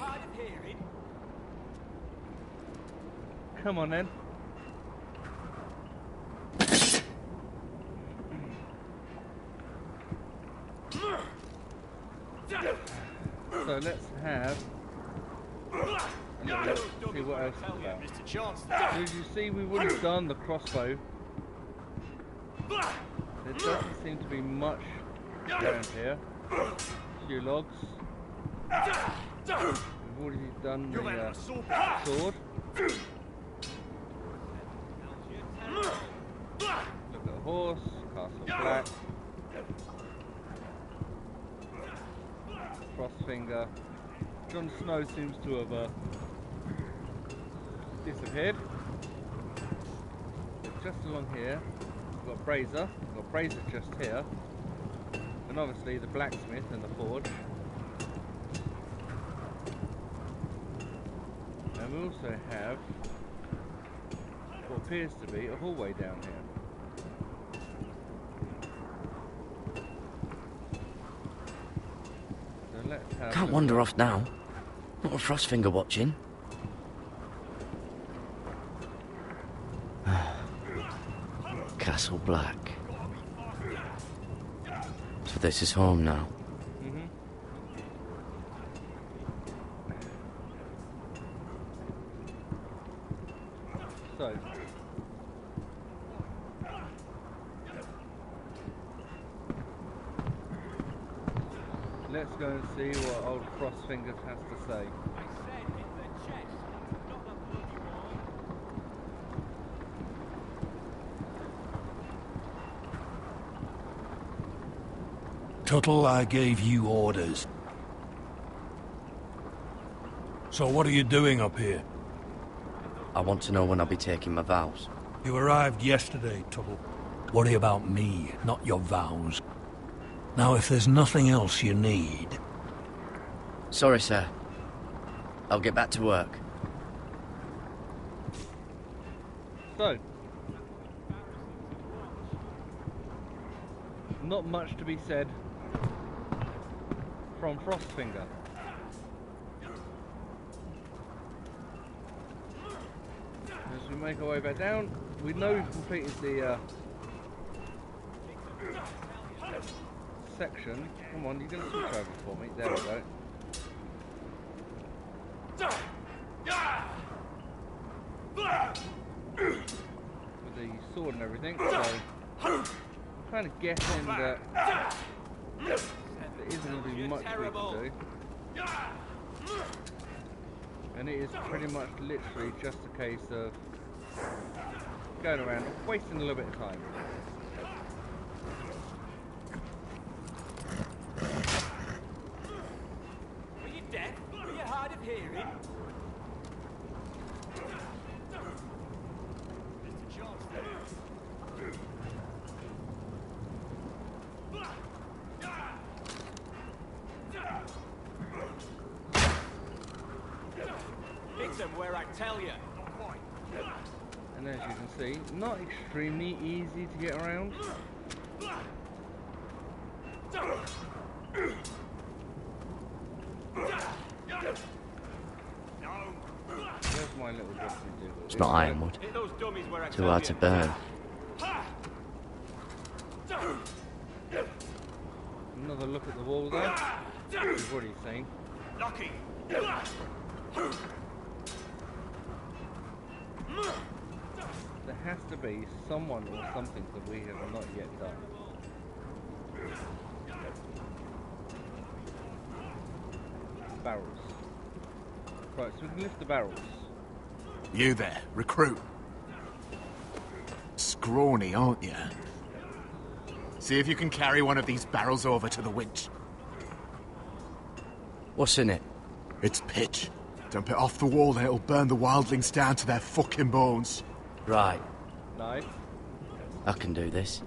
Come on then. So let's have a little look, see what else is about. As you see, we would have done the crossbow. There doesn't seem to be much around here. A few logs. We've already done the sword. Look at the horse, Castle Black. Frostfinger. Jon Snow seems to have disappeared. Just along here, we've got Brazier. We've got Brazier just here. And obviously the blacksmith and the forge. And we also have what appears to be a hallway down here. So let's have Can't wander off now. Not a Frostfinger watching. Castle Black. this is home now. So, let's go and see what old Frostfingers has to say. Tuttle, I gave you orders. So what are you doing up here? I want to know when I'll be taking my vows. You arrived yesterday, Tuttle. Worry about me, not your vows. Now, if there's nothing else you need... Sorry, sir. I'll get back to work. So, not much to be said from Frostfinger. As we make our way back down, we know we've completed the section. Come on, you're going to switch over for me. There we go. With the sword and everything, so I'm kind of guessing that there isn't going to be much we can do. And it is pretty much literally just a case of going around, wasting a little bit of time. Were you deaf? Were you hard of hearing? Mr. Johnston. Fix them where I tell you. And as you can see, not extremely easy to get around. Where's my little dressing table? It's not ironwood. Too hard to burn. Another look at the wall there. You've already seen. Lucky. There has to be someone or something that we have not yet done. Barrels. Right, so we can lift the barrels. You there, recruit. Scrawny, aren't you? See if you can carry one of these barrels over to the winch. What's in it? It's pitch. Dump it off the wall and it'll burn the wildlings down to their fucking bones. Right. Nice. I can do this.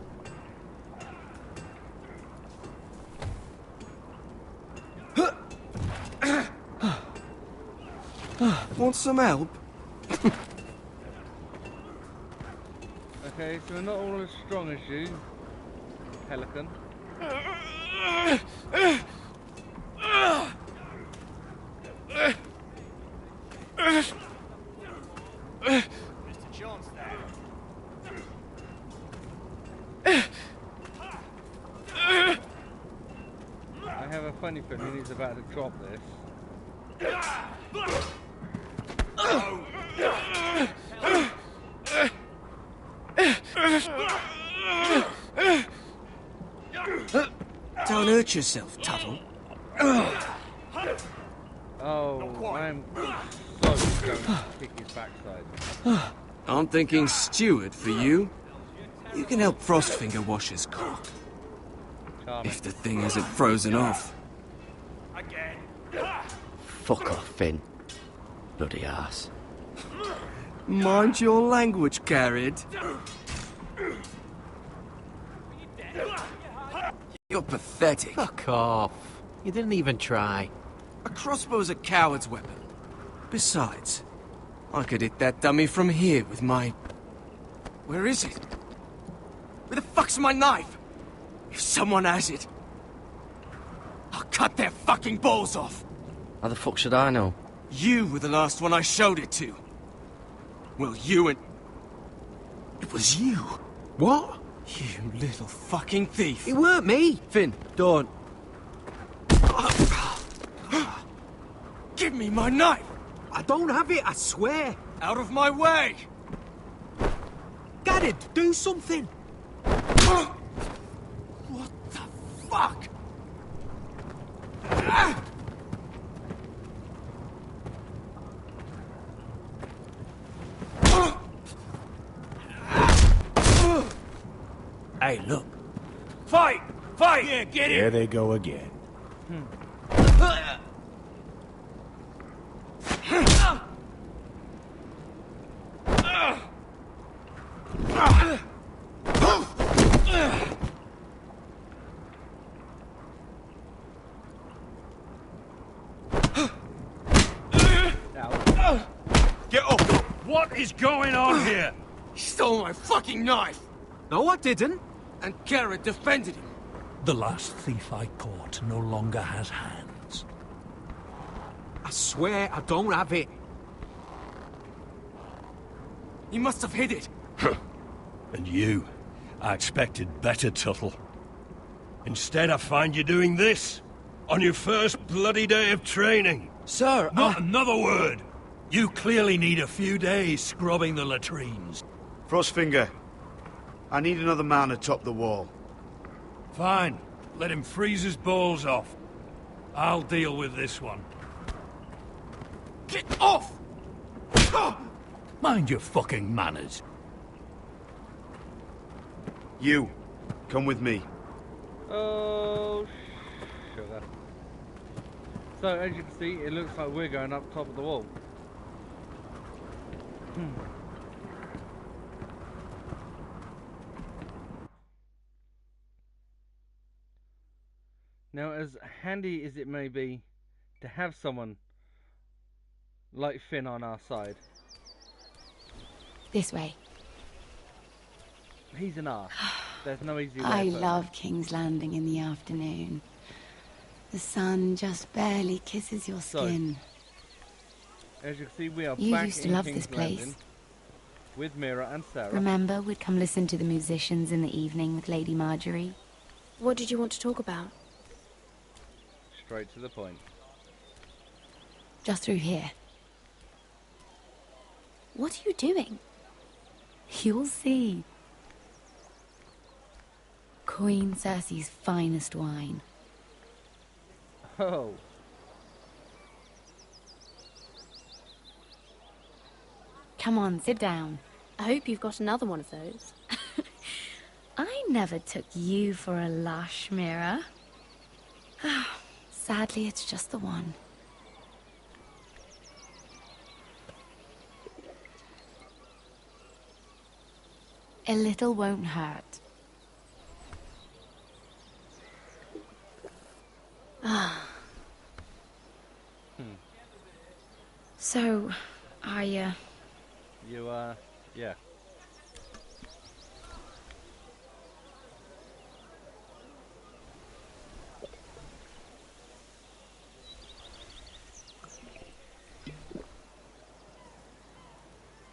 Want some help? Okay, so we're not all as strong as you, Pelican. Mr. Johnston. I have a funny feeling he's about to drop this. Don't hurt yourself, Tuttle. Oh, I'm so going to kick his backside. I'm thinking steward for you. You can help Frostfinger wash his cock. Charming. If the thing hasn't frozen off. Again. Fuck off, Finn. Bloody ass. Mind your language, Carrot. You're pathetic. Fuck off. You didn't even try. A crossbow's a coward's weapon. Besides, I could hit that dummy from here with my... Where is it? Where the fuck's my knife? If someone has it, I'll cut their fucking balls off. How the fuck should I know? You were the last one I showed it to. Well, you and... It was you. What? You little fucking thief. It weren't me. Finn, don't. Give me my knife! I don't have it, I swear. Out of my way! Garrett, do something. What the fuck? Hey, look. Fight! Fight! Yeah, get There it! they go again. Get up! What is going on here? He stole my fucking knife! No, I didn't. And Garrett defended him. The last thief I caught no longer has hands. I swear I don't have it. He must have hid it. And you, I expected better, Tuttle. Instead, I find you doing this on your first bloody day of training. Sir, Not another word. You clearly need a few days scrubbing the latrines. Frostfinger, I need another man atop the wall. Fine. Let him freeze his balls off. I'll deal with this one. Get off! Mind your fucking manners. You, come with me. Oh, sugar. So, as you can see, it looks like we're going up top of the wall. Now, as handy as it may be to have someone like Finn on our side, This way. he's an arse. There's no easy way. I of putting it. love King's Landing in the afternoon. The sun just barely kisses your skin. As you can see, we are You back used to in love King's this place. Landing with Mira and Sarah. Remember, we'd come listen to the musicians in the evening with Lady Marjorie? What did you want to talk about? Straight to the point. Just through here. What are you doing? You'll see. Queen Cersei's finest wine. Oh. Come on, sit down. I hope you've got another one of those. I never took you for a lush, Mira. Sadly, it's just the one. A little won't hurt. Ah. So, You, yeah.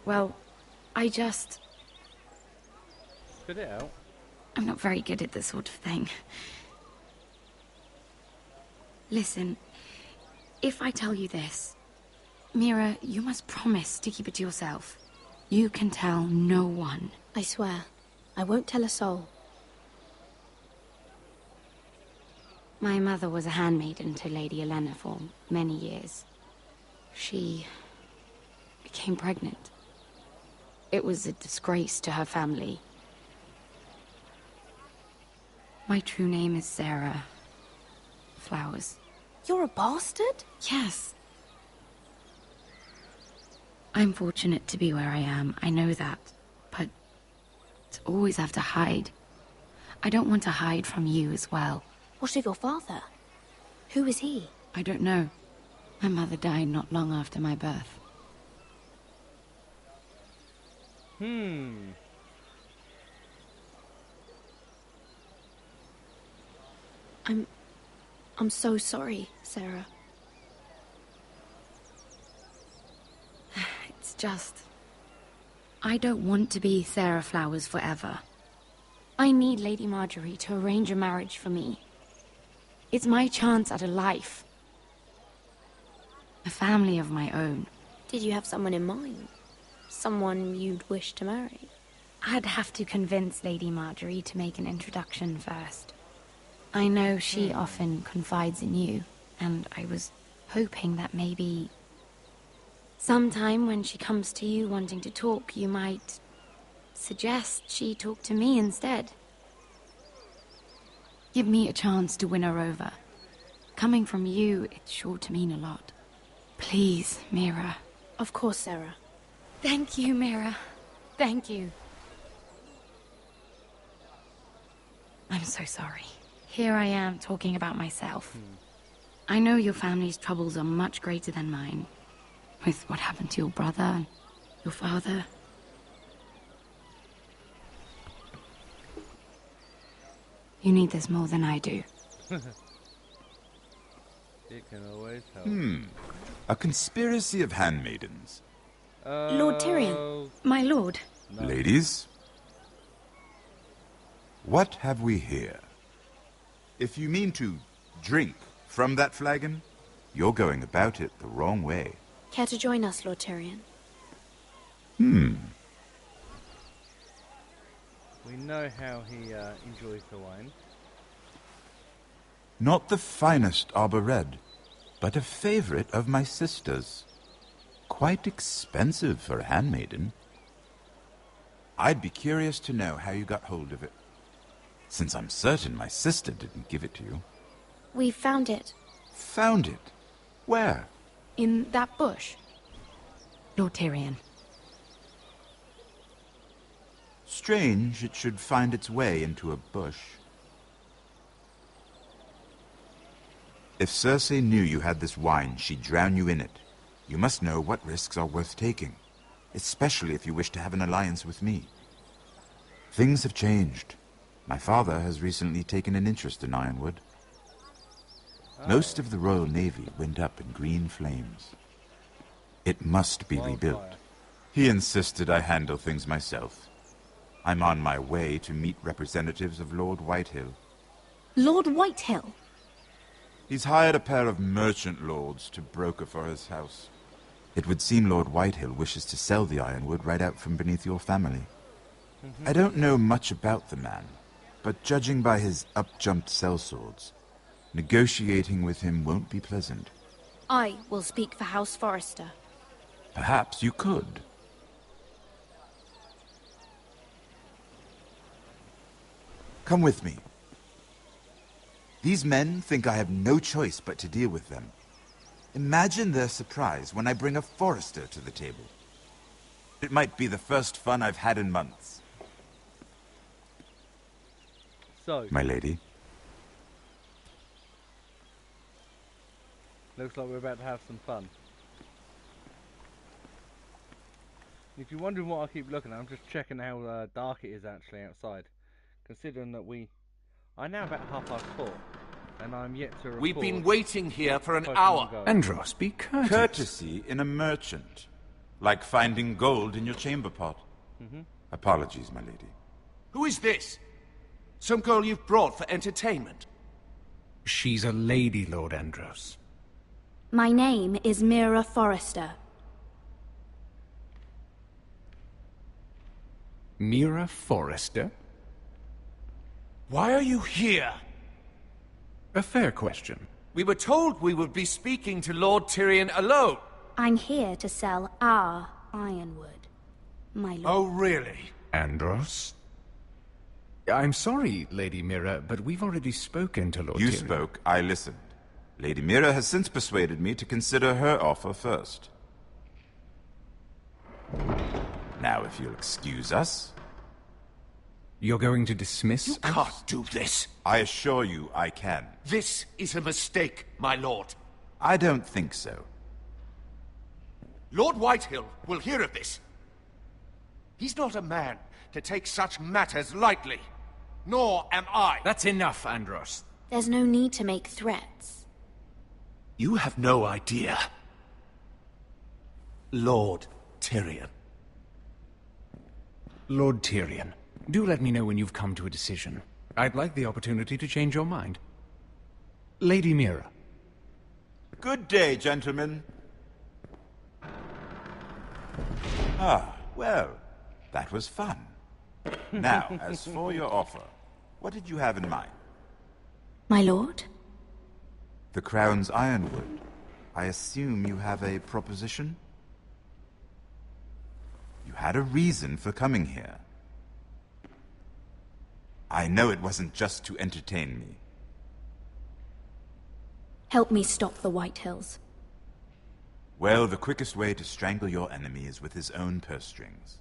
well, I just... Spit it out. I'm not very good at this sort of thing. Listen, if I tell you this, Mira, you must promise to keep it to yourself. You can tell no one. I swear, I won't tell a soul. My mother was a handmaiden to Lady Olenna for many years. She became pregnant. It was a disgrace to her family. My true name is Sarah Flowers. You're a bastard? Yes. I'm fortunate to be where I am, I know that. But to always have to hide. I don't want to hide from you as well. What of your father? Who is he? I don't know. My mother died not long after my birth. I'm so sorry, Sarah. It's just... I don't want to be Sarah Flowers forever. I need Lady Marjorie to arrange a marriage for me. It's my chance at a life. A family of my own. Did you have someone in mind? Someone you'd wish to marry? I'd have to convince Lady Marjorie to make an introduction first. I know she often confides in you, and I was hoping that maybe sometime when she comes to you wanting to talk, you might suggest she talk to me instead. Give me a chance to win her over. Coming from you, it's sure to mean a lot. Please, Mira. Of course, Sarah. Thank you, Mira. Thank you. I'm so sorry. Here I am talking about myself. I know your family's troubles are much greater than mine. With what happened to your brother and your father. You need this more than I do. It can always help. A conspiracy of handmaidens. Lord Tyrion. My lord. No. Ladies, what have we here? If you mean to drink from that flagon, you're going about it the wrong way. Care to join us, Lord Tyrion? We know how he enjoys the wine. Not the finest arbor red, but a favorite of my sister's. Quite expensive for a handmaiden. I'd be curious to know how you got hold of it, since I'm certain my sister didn't give it to you. We found it. Found it? Where? In that bush. Lord Tyrion. Strange it should find its way into a bush. If Cersei knew you had this wine, she'd drown you in it. You must know what risks are worth taking, especially if you wish to have an alliance with me. Things have changed. My father has recently taken an interest in Ironwood. Most of the Royal Navy went up in green flames. It must be rebuilt. He insisted I handle things myself. I'm on my way to meet representatives of Lord Whitehill. Lord Whitehill? He's hired a pair of merchant lords to broker for his house. It would seem Lord Whitehill wishes to sell the Ironwood right out from beneath your family. I don't know much about the man, but judging by his up-jumped sellswords, negotiating with him won't be pleasant. I will speak for House Forrester. Perhaps you could. Come with me. These men think I have no choice but to deal with them. Imagine their surprise when I bring a Forrester to the table. It might be the first fun I've had in months. So, my lady. Looks like we're about to have some fun. If you're wondering what I keep looking at, I'm just checking how dark it is actually outside. Considering that I now about 4:30, and I'm yet to report. We've been waiting here for an hour. Andros, be courteous. Courtesy in a merchant. Like finding gold in your chamber pot. Apologies, my lady. Who is this? Some girl you've brought for entertainment? She's a lady, Lord Andros. My name is Mira Forrester. Mira Forrester? Why are you here? A fair question. We were told we would be speaking to Lord Tyrion alone. I'm here to sell our Ironwood, my lord. Oh, really? Andros? I'm sorry, Lady Mira, but we've already spoken to Lord Tyrion. You spoke, I listened. Lady Mira has since persuaded me to consider her offer first. Now, if you'll excuse us... You're going to dismiss us? You can't do this. I assure you I can. This is a mistake, my lord. I don't think so. Lord Whitehill will hear of this. He's not a man to take such matters lightly. Nor am I. That's enough, Andros. There's no need to make threats. You have no idea. Lord Tyrion. Lord Tyrion. Do let me know when you've come to a decision. I'd like the opportunity to change your mind. Lady Mira. Good day, gentlemen. Ah, well, that was fun. Now, as for your offer, what did you have in mind? My lord? The Crown's Ironwood. I assume you have a proposition? You had a reason for coming here. I know it wasn't just to entertain me. Help me stop the White Hills. Well, the quickest way to strangle your enemy is with his own purse strings.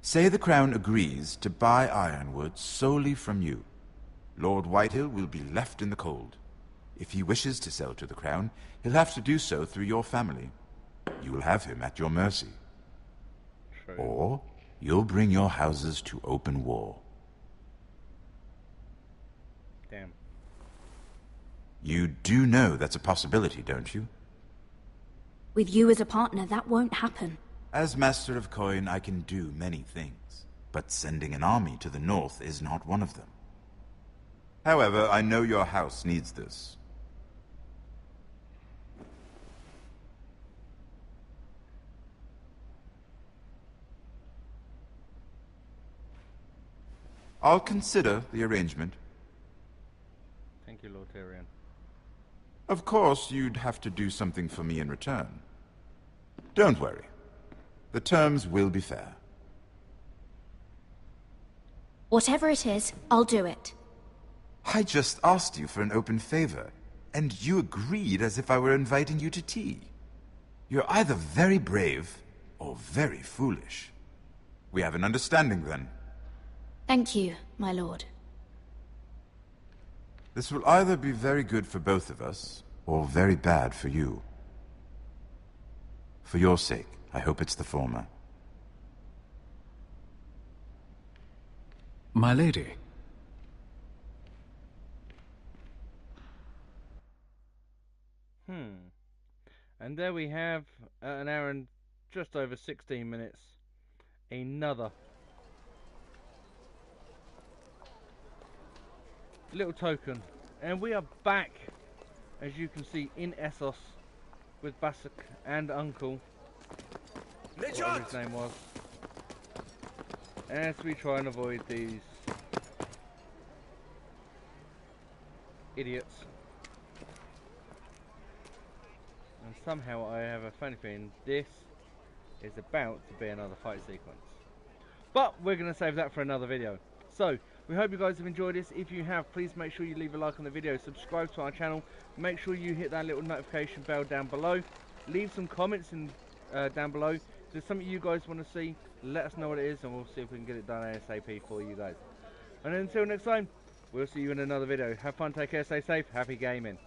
Say the Crown agrees to buy Ironwood solely from you. Lord Whitehill will be left in the cold. If he wishes to sell to the Crown, he'll have to do so through your family. You will have him at your mercy. True. Or you'll bring your houses to open war. Damn. You do know that's a possibility, don't you? With you as a partner, that won't happen. As Master of Coin, I can do many things, but sending an army to the north is not one of them. However, I know your house needs this. I'll consider the arrangement. Thank you, Lord Tyrion. Of course, you'd have to do something for me in return. Don't worry. The terms will be fair. Whatever it is, I'll do it. I just asked you for an open favor, and you agreed as if I were inviting you to tea. You're either very brave or very foolish. We have an understanding, then. Thank you, my lord. This will either be very good for both of us, or very bad for you. For your sake, I hope it's the former. My lady. And there we have, at an hour and just over 16 minutes, another little token. And we are back, as you can see, in Essos with Basek and Uncle, whatever his name was, as we try and avoid these idiots. And somehow I have a funny feeling this is about to be another fight sequence. But we're going to save that for another video. So, we hope you guys have enjoyed this. If you have, please make sure you leave a like on the video, subscribe to our channel, make sure you hit that little notification bell down below, leave some comments down below. If there's something you guys want to see, let us know what it is and we'll see if we can get it done ASAP for you guys. And until next time, we'll see you in another video. Have fun, take care, stay safe, happy gaming.